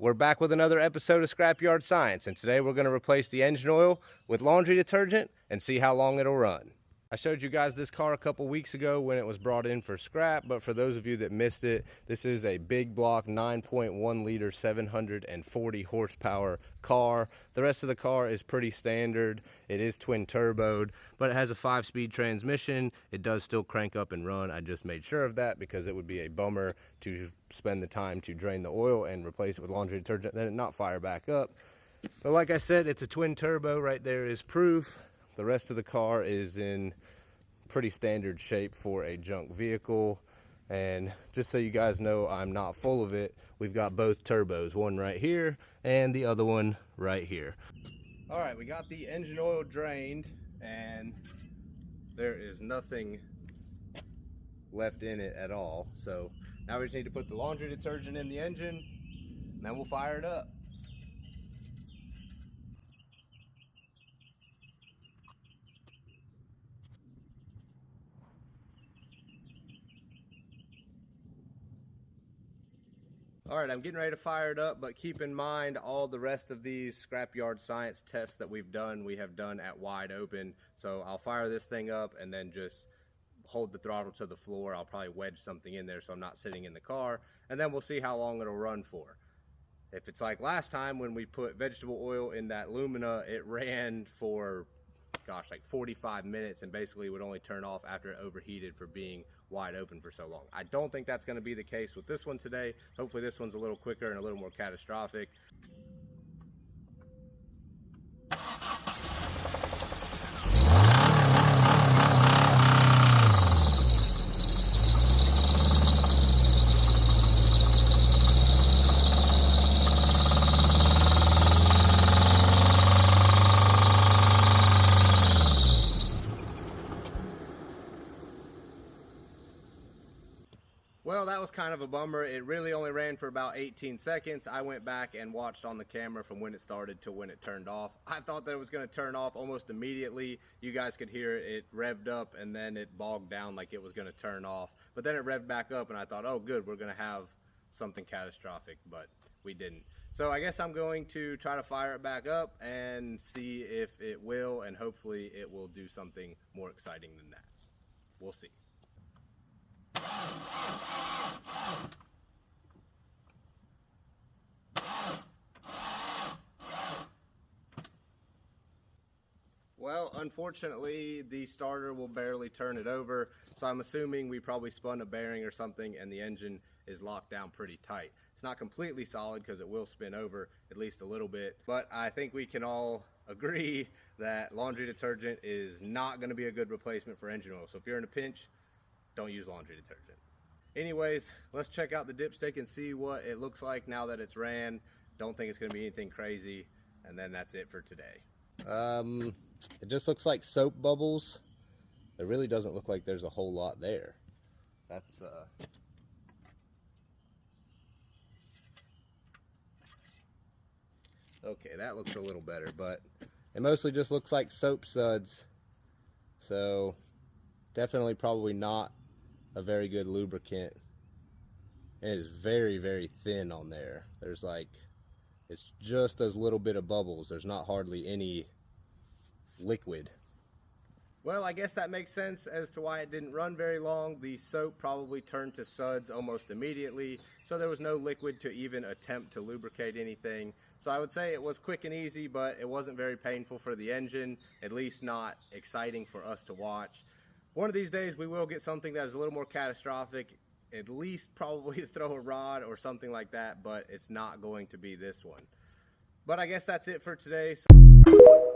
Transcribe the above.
We're back with another episode of Scrapyard Science, and today we're going to replace the engine oil with laundry detergent and see how long it'll run. I showed you guys this car a couple weeks ago when it was brought in for scrap, but for those of you that missed it, this is a big block 9.1 liter 740 horsepower car. The rest of the car is pretty standard. It is twin turboed, but it has a 5-speed transmission. It does still crank up and run. I just made sure of that because it would be a bummer to spend the time to drain the oil and replace it with laundry detergent, then it not fire back up. But like I said, it's a twin turbo. Right there is proof. The rest of the car is in pretty standard shape for a junk vehicle. And just so you guys know I'm not full of it, we've got both turbos, one right here and the other one right here. All right, we got the engine oil drained and there is nothing left in it at all. So now we just need to put the laundry detergent in the engine and then we'll fire it up. All right, I'm getting ready to fire it up, but keep in mind all the rest of these Scrapyard Science tests that we have done at wide open. So I'll fire this thing up and then just hold the throttle to the floor. I'll probably wedge something in there so I'm not sitting in the car, and then we'll see how long it'll run for. If it's like last time when we put vegetable oil in that Lumina, it ran for, gosh, like 45 minutes and basically would only turn off after it overheated for being wide open for so long. I don't think that's going to be the case with this one today. Hopefully this one's a little quicker and a little more catastrophic. Well, that was kind of a bummer. It really only ran for about 18 seconds. I went back and watched on the camera from when it started to when it turned off. I thought that it was going to turn off almost immediately. You guys could hear it revved up and then it bogged down like it was going to turn off. But then it revved back up and I thought, oh good, we're going to have something catastrophic, but we didn't. So I guess I'm going to try to fire it back up and see if it will, and hopefully it will do something more exciting than that. We'll see. Well, unfortunately, the starter will barely turn it over, so I'm assuming we probably spun a bearing or something and the engine is locked down pretty tight. It's not completely solid because it will spin over at least a little bit, but I think we can all agree that laundry detergent is not going to be a good replacement for engine oil. So if you're in a pinch, don't use laundry detergent. Anyways, let's check out the dipstick and see what it looks like now that it's ran. Don't think it's going to be anything crazy, and then that's it for today. It just looks like soap bubbles. It really doesn't look like there's a whole lot there. That's okay, that looks a little better, but it mostly just looks like soap suds. So definitely probably not a very good lubricant. It is very, very thin on there. There's like, it's just those little bit of bubbles. There's not hardly any liquid. Well, I guess that makes sense as to why it didn't run very long. The soap probably turned to suds almost immediately, so there was no liquid to even attempt to lubricate anything. So I would say it was quick and easy, but it wasn't very painful for the engine, at least not exciting for us to watch. One of these days we will get something that is a little more catastrophic, at least probably throw a rod or something like that, but it's not going to be this one. But I guess that's it for today. So